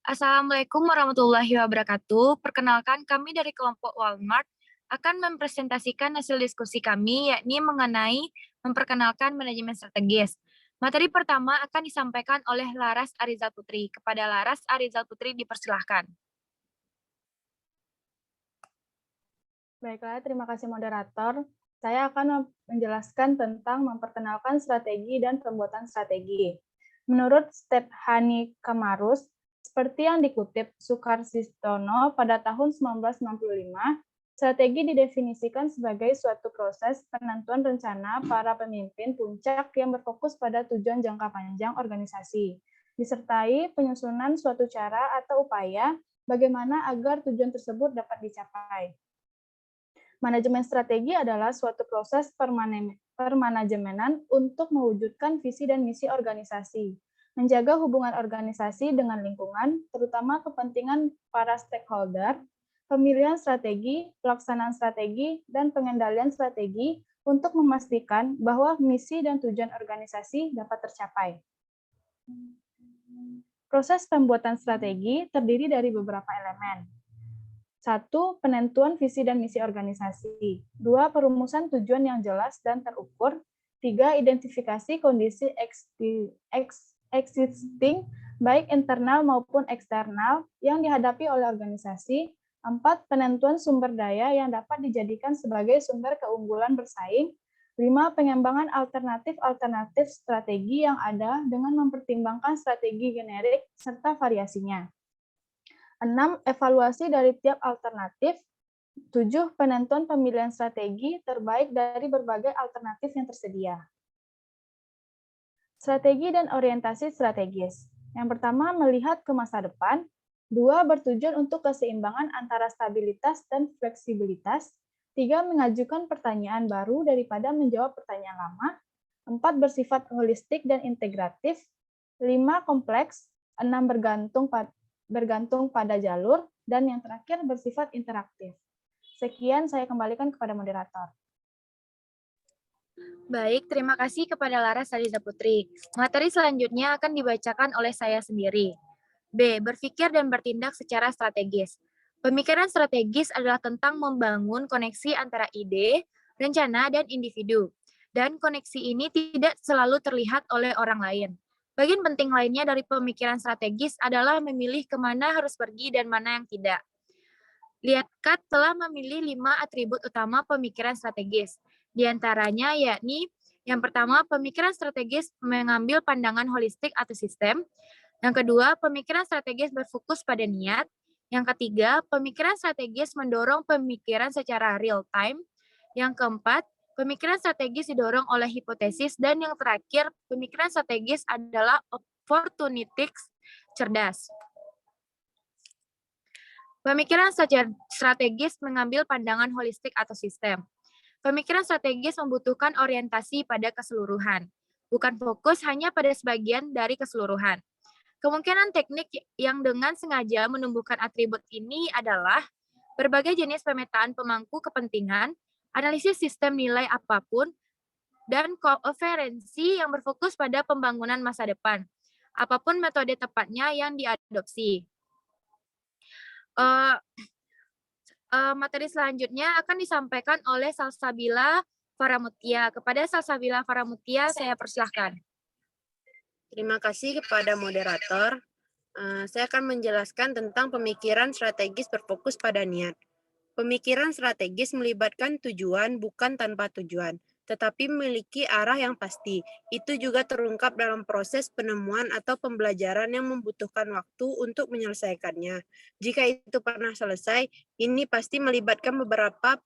Assalamualaikum warahmatullahi wabarakatuh. Perkenalkan, kami dari kelompok Walmart akan mempresentasikan hasil diskusi kami, yakni mengenai memperkenalkan manajemen strategis. Materi pertama akan disampaikan oleh Laras Arizal Putri. Kepada Laras Arizal Putri dipersilahkan. Baiklah, terima kasih moderator. Saya akan menjelaskan tentang memperkenalkan strategi dan pembuatan strategi. Menurut Stephanie Kamarus, seperti yang dikutip Sukarsistono pada tahun 1965, strategi didefinisikan sebagai suatu proses penentuan rencana para pemimpin puncak yang berfokus pada tujuan jangka panjang organisasi, disertai penyusunan suatu cara atau upaya bagaimana agar tujuan tersebut dapat dicapai. Manajemen strategi adalah suatu proses permanajemenan untuk mewujudkan visi dan misi organisasi, menjaga hubungan organisasi dengan lingkungan, terutama kepentingan para stakeholder, pemilihan strategi, pelaksanaan strategi, dan pengendalian strategi untuk memastikan bahwa misi dan tujuan organisasi dapat tercapai. Proses pembuatan strategi terdiri dari beberapa elemen. 1. Penentuan visi dan misi organisasi. 2. Perumusan tujuan yang jelas dan terukur. 3. Identifikasi kondisi existing, baik internal maupun eksternal, yang dihadapi oleh organisasi. 4. Penentuan sumber daya yang dapat dijadikan sebagai sumber keunggulan bersaing. 5. Pengembangan alternatif strategi yang ada dengan mempertimbangkan strategi generik serta variasinya. 6. Evaluasi dari tiap alternatif. 7. Penentuan pemilihan strategi terbaik dari berbagai alternatif yang tersedia. Strategi dan orientasi strategis. Yang pertama, melihat ke masa depan. 2. Bertujuan untuk keseimbangan antara stabilitas dan fleksibilitas. 3. Mengajukan pertanyaan baru daripada menjawab pertanyaan lama. 4. Bersifat holistik dan integratif. 5. Kompleks. 6. Bergantung pada jalur, dan yang terakhir bersifat interaktif. Sekian, saya kembalikan kepada moderator. Baik, terima kasih kepada Laras Arizal Putri. Materi selanjutnya akan dibacakan oleh saya sendiri. B. Berpikir dan bertindak secara strategis. Pemikiran strategis adalah tentang membangun koneksi antara ide, rencana, dan individu. Dan koneksi ini tidak selalu terlihat oleh orang lain. Bagian penting lainnya dari pemikiran strategis adalah memilih kemana harus pergi dan mana yang tidak. Liatkat telah memilih 5 atribut utama pemikiran strategis. Di antaranya yakni yang pertama, pemikiran strategis mengambil pandangan holistik atau sistem. Yang kedua, pemikiran strategis berfokus pada niat. Yang ketiga, pemikiran strategis mendorong pemikiran secara real time. Yang keempat, pemikiran strategis didorong oleh hipotesis. Dan yang terakhir, pemikiran strategis adalah opportunities cerdas. Pemikiran strategis mengambil pandangan holistik atau sistem. Pemikiran strategis membutuhkan orientasi pada keseluruhan, bukan fokus hanya pada sebagian dari keseluruhan. Kemungkinan teknik yang dengan sengaja menumbuhkan atribut ini adalah berbagai jenis pemetaan pemangku kepentingan, analisis sistem nilai apapun, dan koferensi yang berfokus pada pembangunan masa depan, apapun metode tepatnya yang diadopsi. Materi selanjutnya akan disampaikan oleh Salsabila Faramutia. Kepada Salsabila Faramutia, saya persilahkan. Terima kasih kepada moderator. Saya akan menjelaskan tentang pemikiran strategis berfokus pada niat. Pemikiran strategis melibatkan tujuan bukan tanpa tujuan, tetapi memiliki arah yang pasti. Itu juga terungkap dalam proses penemuan atau pembelajaran yang membutuhkan waktu untuk menyelesaikannya. Jika itu pernah selesai, ini pasti melibatkan beberapa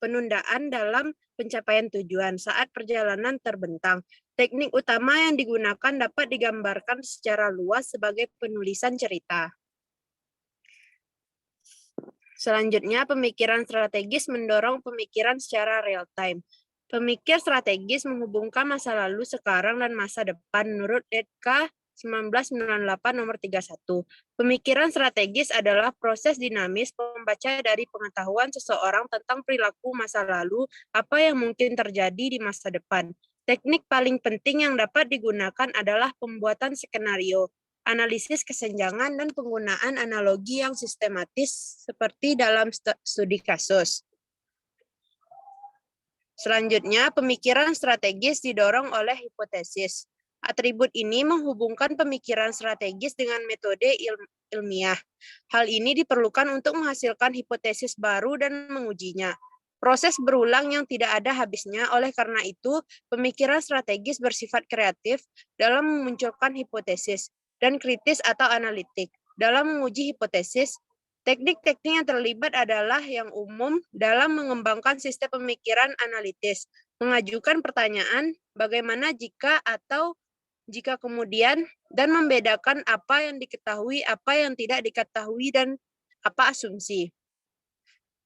penundaan dalam pencapaian tujuan saat perjalanan terbentang. Teknik utama yang digunakan dapat digambarkan secara luas sebagai penulisan cerita. Selanjutnya, pemikiran strategis mendorong pemikiran secara real time. Pemikir strategis menghubungkan masa lalu, sekarang, dan masa depan menurut DK 1998 nomor 31. Pemikiran strategis adalah proses dinamis membaca dari pengetahuan seseorang tentang perilaku masa lalu, apa yang mungkin terjadi di masa depan. Teknik paling penting yang dapat digunakan adalah pembuatan skenario. analisis kesenjangan, dan penggunaan analogi yang sistematis seperti dalam studi kasus. Selanjutnya, pemikiran strategis didorong oleh hipotesis. Atribut ini menghubungkan pemikiran strategis dengan metode ilmiah. Hal ini diperlukan untuk menghasilkan hipotesis baru dan mengujinya. Proses berulang yang tidak ada habisnya, oleh karena itu, pemikiran strategis bersifat kreatif dalam memunculkan hipotesis dan kritis atau analitik. Dalam menguji hipotesis, teknik-teknik yang terlibat adalah yang umum dalam mengembangkan sistem pemikiran analitis, mengajukan pertanyaan bagaimana jika atau jika kemudian, dan membedakan apa yang diketahui, apa yang tidak diketahui, dan apa asumsi.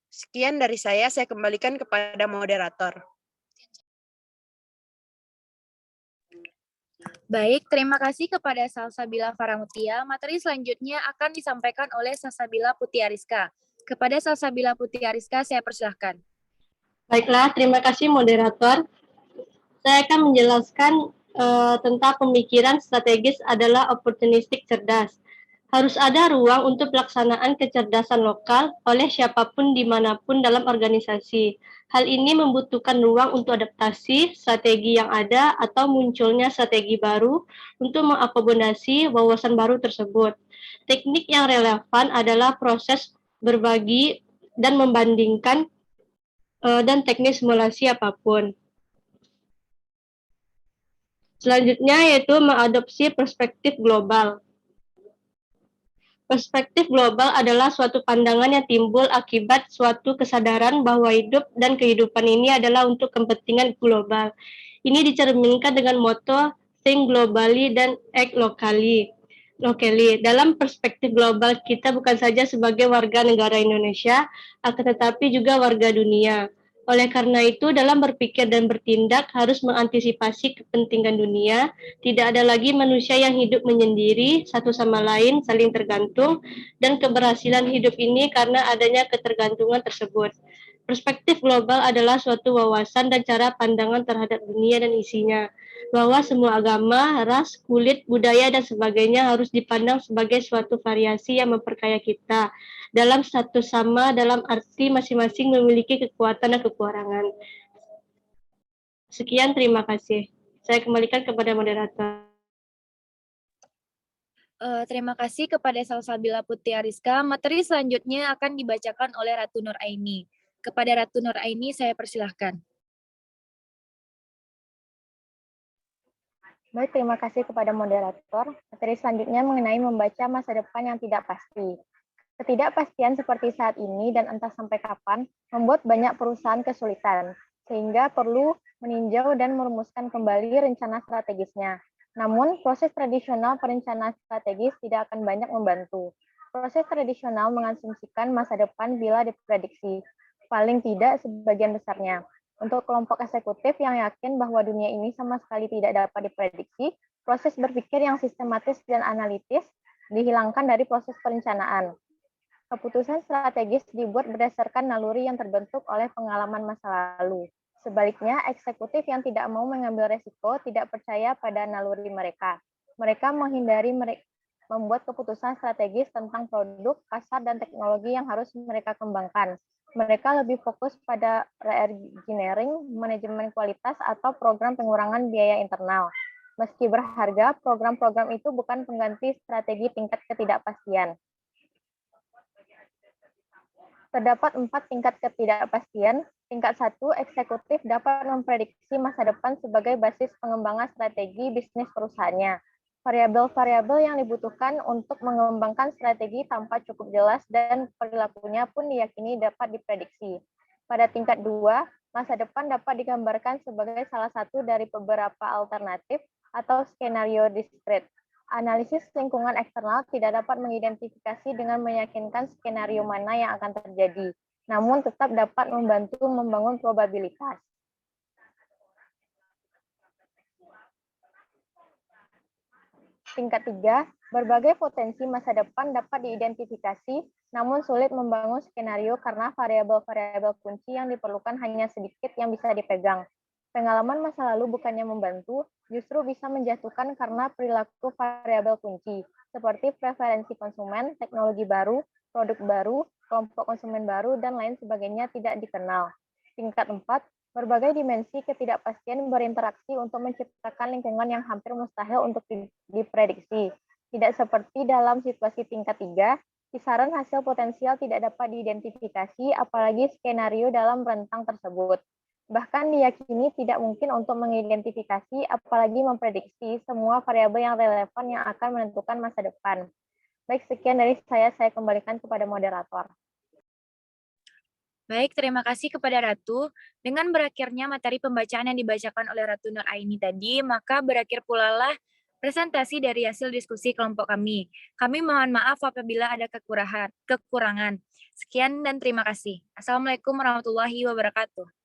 Sekian dari saya kembalikan kepada moderator. Baik, terima kasih kepada Salsabila Faramutia. Materi selanjutnya akan disampaikan oleh Salsabila Putih Ariska. Kepada Salsabila Putih Ariska, saya persilahkan. Baiklah, terima kasih moderator. Saya akan menjelaskan tentang pemikiran strategis adalah opportunistik cerdas. Harus ada ruang untuk pelaksanaan kecerdasan lokal oleh siapapun dimanapun dalam organisasi. Hal ini membutuhkan ruang untuk adaptasi strategi yang ada atau munculnya strategi baru untuk mengakomodasi wawasan baru tersebut. Teknik yang relevan adalah proses berbagi dan membandingkan dan teknik simulasi apapun. Selanjutnya yaitu mengadopsi perspektif global. Perspektif global adalah suatu pandangan yang timbul akibat suatu kesadaran bahwa hidup dan kehidupan ini adalah untuk kepentingan global. Ini dicerminkan dengan moto think globally dan act locally. Dalam perspektif global, kita bukan saja sebagai warga negara Indonesia, akan tetapi juga warga dunia. Oleh karena itu, dalam berpikir dan bertindak harus mengantisipasi kepentingan dunia. Tidak ada lagi manusia yang hidup menyendiri, satu sama lain, saling tergantung, dan keberhasilan hidup ini karena adanya ketergantungan tersebut. Perspektif global adalah suatu wawasan dan cara pandangan terhadap dunia dan isinya, bahwa semua agama, ras, kulit, budaya, dan sebagainya harus dipandang sebagai suatu variasi yang memperkaya kita, dalam status sama dalam arti masing-masing memiliki kekuatan dan kekurangan. Sekian, terima kasih. Saya kembalikan kepada moderator. Terima kasih kepada Salsabila Putih Ariska. Materi selanjutnya akan dibacakan oleh Ratu Nur Aini. Kepada Ratu Nur Aini, saya persilahkan. Baik, terima kasih kepada moderator. Materi selanjutnya mengenai membaca masa depan yang tidak pasti. Ketidakpastian seperti saat ini dan entah sampai kapan membuat banyak perusahaan kesulitan, sehingga perlu meninjau dan merumuskan kembali rencana strategisnya. Namun, proses tradisional perencanaan strategis tidak akan banyak membantu. Proses tradisional mengasumsikan masa depan bila diprediksi, paling tidak sebagian besarnya. Untuk kelompok eksekutif yang yakin bahwa dunia ini sama sekali tidak dapat diprediksi, proses berpikir yang sistematis dan analitis dihilangkan dari proses perencanaan. Keputusan strategis dibuat berdasarkan naluri yang terbentuk oleh pengalaman masa lalu. Sebaliknya, eksekutif yang tidak mau mengambil resiko tidak percaya pada naluri mereka. Mereka menghindari membuat keputusan strategis tentang produk, pasar, dan teknologi yang harus mereka kembangkan. Mereka lebih fokus pada re-engineering, manajemen kualitas, atau program pengurangan biaya internal. Meski berharga, program-program itu bukan pengganti strategi tingkat ketidakpastian. Terdapat 4 tingkat ketidakpastian. Tingkat 1, eksekutif dapat memprediksi masa depan sebagai basis pengembangan strategi bisnis perusahaannya. Variabel-variabel yang dibutuhkan untuk mengembangkan strategi tanpa cukup jelas dan perilakunya pun diyakini dapat diprediksi. Pada tingkat 2, masa depan dapat digambarkan sebagai salah satu dari beberapa alternatif atau skenario diskret. Analisis lingkungan eksternal tidak dapat mengidentifikasi dengan meyakinkan skenario mana yang akan terjadi, namun tetap dapat membantu membangun probabilitas. Tingkat 3, berbagai potensi masa depan dapat diidentifikasi, namun sulit membangun skenario karena variabel-variabel kunci yang diperlukan hanya sedikit yang bisa dipegang. Pengalaman masa lalu bukannya membantu, justru bisa menjatuhkan karena perilaku variabel kunci, seperti preferensi konsumen, teknologi baru, produk baru, kelompok konsumen baru, dan lain sebagainya tidak dikenal. Tingkat 4, berbagai dimensi ketidakpastian berinteraksi untuk menciptakan lingkungan yang hampir mustahil untuk diprediksi. Tidak seperti dalam situasi tingkat 3, kisaran hasil potensial tidak dapat diidentifikasi, apalagi skenario dalam rentang tersebut. Bahkan diyakini tidak mungkin untuk mengidentifikasi, apalagi memprediksi semua variabel yang relevan yang akan menentukan masa depan. Baik, sekian dari saya kembalikan kepada moderator. Baik, terima kasih kepada Ratu. Dengan berakhirnya materi pembacaan yang dibacakan oleh Ratu Nur Aini tadi, maka berakhir pula lah presentasi dari hasil diskusi kelompok kami. Kami mohon maaf apabila ada kekurangan. Sekian dan terima kasih. Assalamualaikum warahmatullahi wabarakatuh.